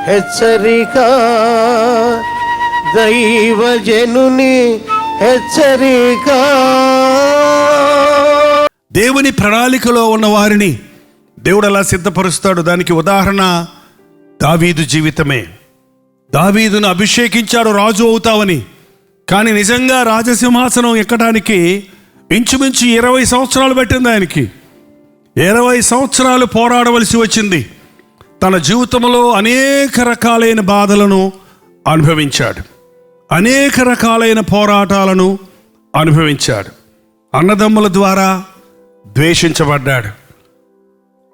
హెచ్చరిక, దైవజనుని హెచ్చరిక. దేవుని ప్రణాళికలో ఉన్న వారిని దేవుడు అలా సిద్ధపరుస్తాడు. దానికి ఉదాహరణ దావీదు జీవితమే. దావీదును అభిషేకించాడు రాజు అవుతావని, కానీ నిజంగా రాజసింహాసనం ఎక్కడానికి ఇంచుమించు 20 సంవత్సరాలు పట్టింది ఆయనకి. 20 సంవత్సరాలు పోరాడవలసి వచ్చింది. తన జీవితంలో అనేక రకాలైన బాధలను అనుభవించాడు, అనేక రకాలైన పోరాటాలను అనుభవించాడు. అన్నదమ్ముల ద్వారా ద్వేషించబడ్డాడు,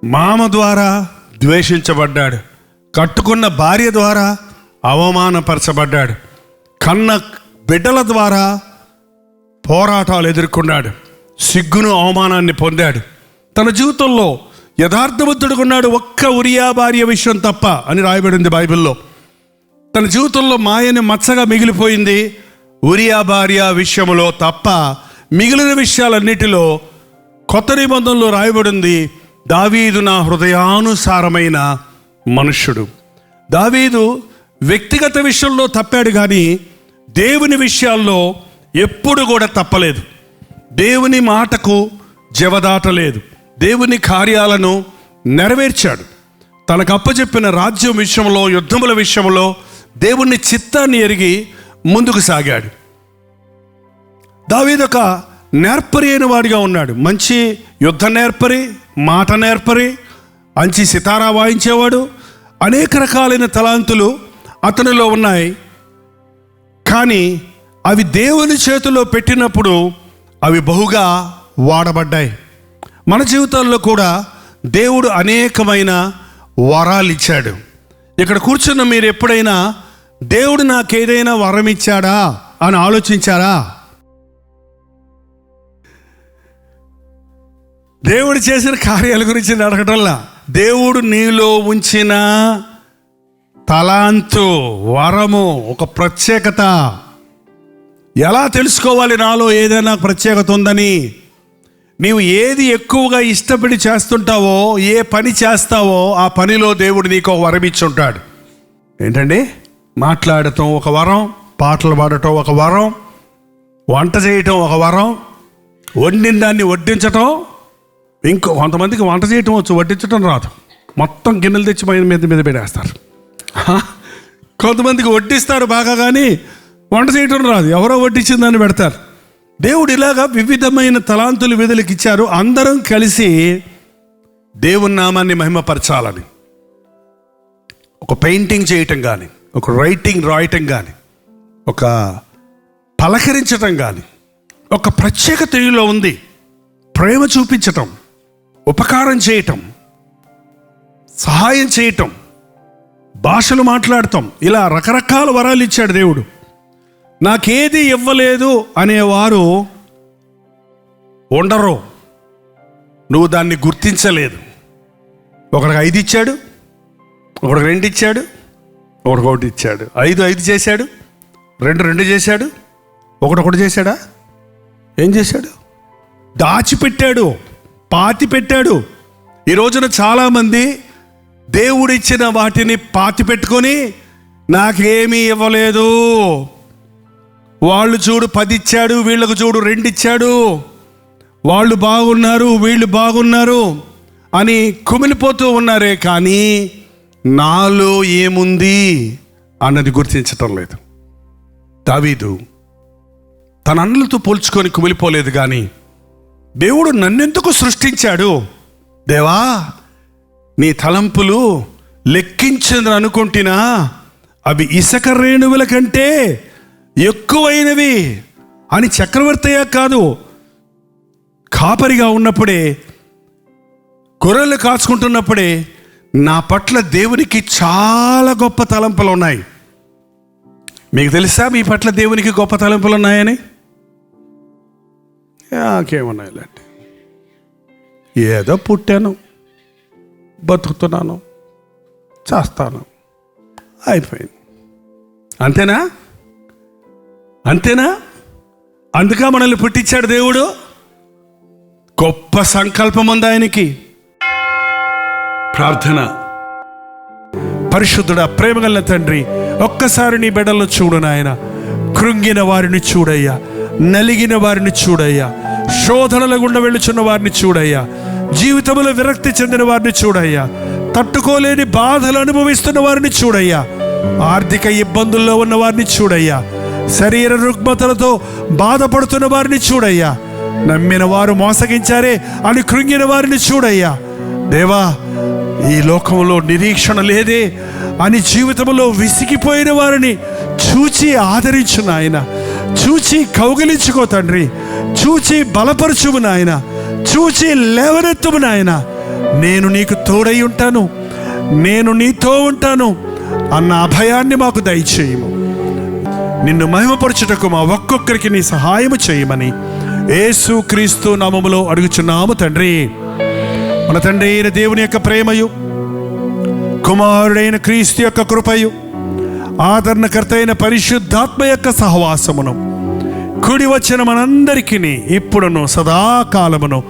మామ ద్వారా ద్వేషించబడ్డాడు, కట్టుకున్న భార్య ద్వారా అవమానపరచబడ్డాడు, కన్న బిడ్డల ద్వారా పోరాటాలు ఎదుర్కొన్నాడు, సిగ్గును అవమానాన్ని పొందాడు. తన జీవితంలో యథార్థవంతుడుగా ఉన్నాడు, ఒక్క ఉరియా భార్య విషయం తప్ప అని రాయబడింది బైబిల్లో. తన జీవితంలో మాయని మచ్చగా మిగిలిపోయింది. ఉరియా భార్య విషయంలో తప్ప మిగిలిన విషయాలన్నిటిలో కొత్త నిబంధనలో రాయబడింది, దావీదు నా హృదయానుసారమైన మనుష్యుడు. దావీదు వ్యక్తిగత విషయంలో తప్పాడు, కానీ దేవుని విషయాల్లో ఎప్పుడు కూడా తప్పలేదు. దేవుని మాటకు జవదాటలేదు, దేవుని కార్యాలను నెరవేర్చాడు. తనకు అప్పచెప్పిన రాజ్యం విషయంలో, యుద్ధముల విషయంలో దేవుని చిత్తాన్ని ఎరిగి ముందుకు సాగాడు. దావీదు ఒక నేర్పరి అయిన వాడిగా ఉన్నాడు. మంచి యుద్ధ నేర్పరి, మాట నేర్పరి, మంచి సితారా వాయించేవాడు. అనేక రకాలైన తలాంతులు అతనిలో ఉన్నాయి, కానీ అవి దేవుని చేతిలో పెట్టినప్పుడు అవి బహుగా వాడబడ్డాయి. మన జీవితాల్లో కూడా దేవుడు అనేకమైన వరాలు ఇచ్చాడు. ఇక్కడ కూర్చున్న మీరు ఎప్పుడైనా దేవుడు నాకేదైనా వరం ఇచ్చాడా అని ఆలోచించారా? దేవుడు చేసిన కార్యాల గురించి అడగటంలా, దేవుడు నీలో ఉంచిన తలాంతు, వరము, ఒక ప్రత్యేకత. ఎలా తెలుసుకోవాలి నాలో ఏదైనా ప్రత్యేకత ఉందని? నీవు ఏది ఎక్కువగా ఇష్టపడి చేస్తుంటావో, ఏ పని చేస్తావో ఆ పనిలో దేవుడు నీకు ఒక వరం ఇచ్చుంటాడు. ఏంటండి? మాట్లాడటం ఒక వరం, పాటలు పాడటం ఒక వరం, వంట చేయటం ఒక వరం, వండిన దాన్ని వడ్డించటం. ఇంకో కొంతమందికి వంట చేయటం వచ్చు, వడ్డించటం రాదు. మొత్తం గిన్నెలు తెచ్చి మీద మీద పెట్టేస్తారు. కొంతమందికి వడ్డిస్తారు బాగా, కానీ వంట చేయటం రాదు, ఎవరో వడ్డించిన దాన్ని పెడతారు. దేవుడు ఇలాగా వివిధమైన తలాంతులు విధులకు ఇచ్చారు. అందరం కలిసి దేవుని నామాన్ని మహిమపరచాలని, ఒక పెయింటింగ్ చేయటం కానీ, ఒక రాయటం కానీ, ఒక పలకరించటం కానీ, ఒక ప్రత్యేకత నీలో ఉంది. ప్రేమ చూపించటం, ఉపకారం చేయటం, సహాయం చేయటం, భాషలు మాట్లాడటం, ఇలా రకరకాల వరాలు ఇచ్చాడు దేవుడు. నాకేది ఇవ్వలేదు అనేవారు ఉండరు. నువ్వు దాన్ని గుర్తించలేదు. ఒకడికి 5 ఇచ్చాడు, ఒకడికి 2 ఇచ్చాడు, ఒకడికి 1 ఇచ్చాడు. 5 చేశాడు, 2 చేశాడు, 1 చేశాడా? ఏం చేశాడు? దాచిపెట్టాడు, పాతి పెట్టాడు. ఈ రోజున చాలామంది దేవుడిచ్చిన వాటిని పాతి పెట్టుకొని నాకేమీ ఇవ్వలేదు, వాళ్ళు చూడు 10 ఇచ్చాడు, వీళ్ళకు చూడు 2 ఇచ్చాడు, వాళ్ళు బాగున్నారు, వీళ్ళు బాగున్నారు అని కుమిలిపోతూ ఉన్నారే, కానీ నాలో ఏముంది అన్నది గుర్తించటం లేదు. దావీదు తన అన్నలతో పోల్చుకొని కుమిలిపోలేదు, కానీ దేవుడు నన్నెందుకు సృష్టించాడు? దేవా, నీ తలంపులు లెక్కించదని అనుకుంటున్నా, అవి ఇసుక రేణువుల కంటే ఎక్కువైనవి అని చక్రవర్తియా కాదు, కాపరిగా ఉన్నప్పుడే, గొర్రెలు కాచుకుంటున్నప్పుడే నా పట్ల దేవునికి చాలా గొప్ప తలంపులు ఉన్నాయి. మీకు తెలుసా మీ పట్ల దేవునికి గొప్ప తలంపులు ఉన్నాయని? నాకేమున్నాయి ఇలాంటి, ఏదో పుట్టాను, బతుకుతున్నాను, చేస్తాను, అయిపోయింది. అంతేనా? అందుక మనల్ని పుట్టించాడు దేవుడు. గొప్ప సంకల్పం ఉంది ఆయనకి. ప్రార్థన. పరిశుద్ధుడా, ప్రేమగల తండ్రి, ఒక్కసారి నీ బిడ్డలను చూడు నాయన. కృంగిన వారిని చూడయ్యా, నలిగిన వారిని చూడయ్యా, శోధనల గుండా వెళ్ళుచున్న వారిని చూడయ్యా, జీవితంలో విరక్తి చెందిన వారిని చూడయ్యా, తట్టుకోలేని బాధలు అనుభవిస్తున్న వారిని చూడయ్యా, ఆర్థిక ఇబ్బందుల్లో ఉన్న వారిని చూడయ్యా, శరీర రుగ్మతలతో బాధపడుతున్న వారిని చూడయ్యా, నమ్మిన వారు మోసగించారే అని కృంగిన వారిని చూడయ్యా. దేవా, ఈ లోకంలో నిరీక్షణ లేదే అని జీవితంలో విసిగిపోయిన వారిని చూచి ఆదరించు నాయన, చూచి కౌగిలించుకో తండ్రి, చూచి బలపరచుము నాయన, చూచి లేవనెత్తుము నాయన. నేను నీకు తోడై ఉంటాను, నేను నీతో ఉంటాను అన్న అభయాన్ని మాకు దయచేయము. నిన్ను మహిమపరచుటకు మా ఒక్కొక్కరికి నీ సహాయము చేయమని యేసు క్రీస్తు నామములో అడుగుచున్నాము తండ్రి. మన తండ్రి అయిన దేవుని యొక్క ప్రేమయు, కుమారుడైన క్రీస్తు యొక్క కృపయు, ఆదరణకర్త అయిన పరిశుద్ధాత్మ యొక్క సహవాసమును కూడి వచ్చిన మనందరికీ ఇప్పుడును సదాకాలమును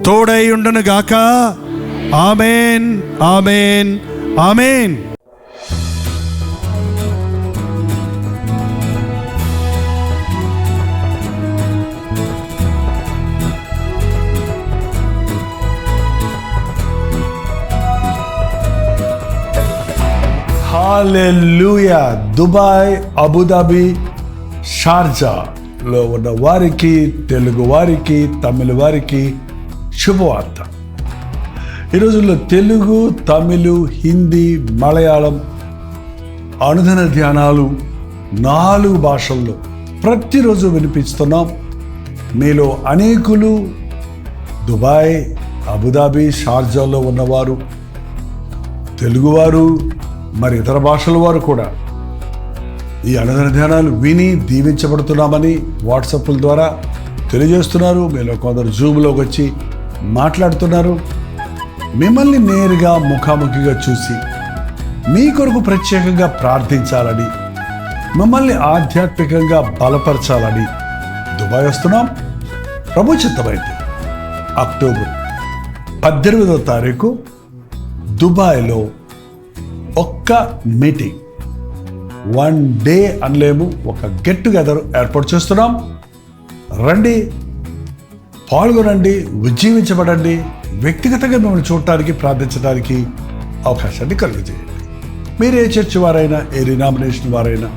తోడై ఉండును గాక. ఆమేన్, ఆమేన్, ఆమేన్. హల్లెలూయా. దుబాయ్, అబుదాబి, షార్జాలో ఉన్న వారికి, తెలుగు వారికి, తమిళ వారికి శుభవార్త. ఈ రోజుల్లో తెలుగు, తమిళ్, హిందీ, మలయాళం అనుదిన ధ్యానాలు 4 భాషల్లో ప్రతిరోజు వినిపిస్తున్నాం. మీలో అనేకులు దుబాయ్, అబుదాబి, షార్జాలో ఉన్నవారు, తెలుగువారు, మరి ఇతర భాషల వారు కూడా ఈ అనుదిన ధ్యానాలు విని దీవించబడుతున్నామని వాట్సాప్ల ద్వారా తెలియజేస్తున్నారు. మీలో కొందరు జూమ్లోకి వచ్చి మాట్లాడుతున్నారు. మిమ్మల్ని నేరుగా ముఖాముఖిగా చూసి మీ కొరకు ప్రత్యేకంగా ప్రార్థించాలని, మిమ్మల్ని ఆధ్యాత్మికంగా బలపరచాలని దుబాయ్ వస్తున్నాం. ప్రభు చిత్తమైతే అక్టోబర్ 18వ తారీఖు దుబాయ్లో ఒక్క మీటింగ్, 1 డే అనలేము, ఒక గెట్ టుగెదర్ ఏర్పాటు చేస్తున్నాం. రండి, పాల్గొనండి, ఉజ్జీవించబడండి. వ్యక్తిగతంగా మిమ్మల్ని చూడటానికి, ప్రార్థించడానికి అవకాశాన్ని కలుగజేయండి. మీరు ఏ చర్చి వారైనా, ఏ డినామినేషన్ వారైనా,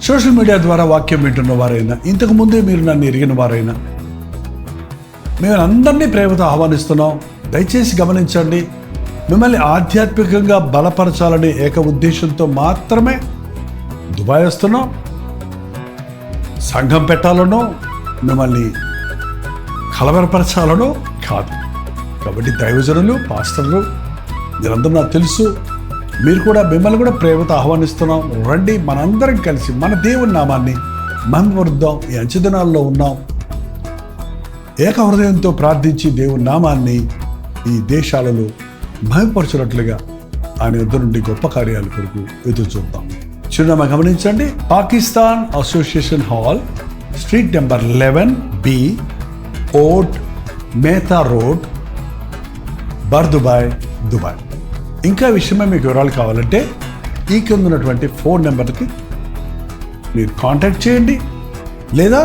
సోషల్ మీడియా ద్వారా వాక్యం వింటున్న వారైనా, ఇంతకు ముందే మీరు నన్ను ఎరిగిన వారైనా, మేము అందరినీ ప్రేమతో ఆహ్వానిస్తున్నాం. దయచేసి గమనించండి, మిమ్మల్ని ఆధ్యాత్మికంగా బలపరచాలనే ఏక ఉద్దేశంతో మాత్రమే దుబాయ్ వస్తున్నాం. సంఘం పెట్టాలనో, మిమ్మల్ని కలవరపరచాలనో కాదు. కాబట్టి దైవజనులు, పాస్టర్లు మీరందరూ నాకు తెలుసు. మీరు కూడా, మిమ్మల్ని కూడా ప్రేమతో ఆహ్వానిస్తున్నాం. రండి, మనందరం కలిసి మన దేవుని నామాన్ని మహిమపరుద్దాం. ఈ అంచెదినాల్లో ఉన్నాం. ఏక హృదయంతో ప్రార్థించి దేవుని నామాన్ని ఈ దేశాలలో మహిమపరచున్నట్లుగా ఆయన యుద్ధ నుండి గొప్ప కార్యాల కొరకు ఎదురు చూద్దాం. చిరునామా గమనించండి. Pakistan association hall, street number 11B, Oud Metha road, Bur Dubai, Dubai. ఇంకా విషయమే మీకు వివరాలు కావాలంటే ఈ కింద ఉన్నటువంటి ఫోన్ నెంబర్కి మీరు కాంటాక్ట్ చేయండి, లేదా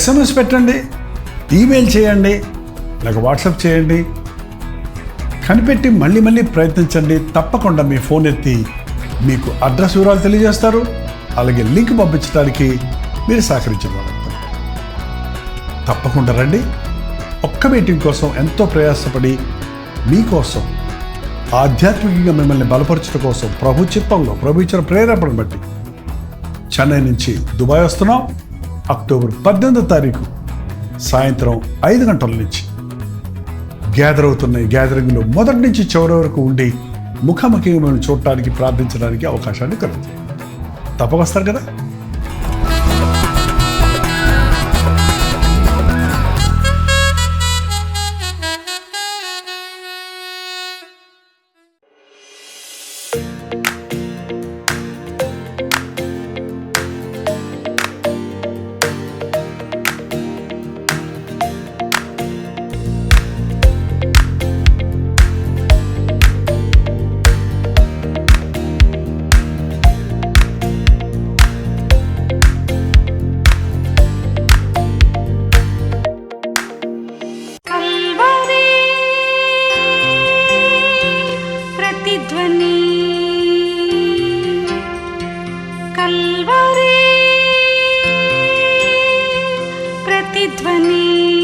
SMS పెట్టండి, ఈమెయిల్ చేయండి, లేక వాట్సాప్ చేయండి. కనిపెట్టి మళ్ళీ మళ్ళీ ప్రయత్నించండి. తప్పకుండా మీ ఫోన్ ఎత్తి మీకు అడ్రస్ వివరాలు తెలియజేస్తారు. అలాగే లింక్ పంపించడానికి మీరు సహకరించబడతారు. తప్పకుండా రండి. ఒక్క మీటింగ్ కోసం ఎంతో ప్రయాసపడి మీకోసం ఆధ్యాత్మికంగా మిమ్మల్ని బలపరచడం కోసం ప్రభు చిత్తంలో, ప్రభు ఇచ్చిన ప్రేరేపణ బట్టి చెన్నై నుంచి దుబాయ్ వస్తున్నాం. అక్టోబర్ 18వ తారీఖు సాయంత్రం 5 గంటల నుంచి గ్యాదర్ అవుతున్న ఈ గ్యాదరింగ్లో మొదటి నుంచి చివరి వరకు ఉండి ముఖాముఖిగా మేము చూడటానికి, ప్రార్థించడానికి అవకాశాన్ని కలుగుతుంది. తప్పక వస్తారు కదా. ప్రతిధ్వని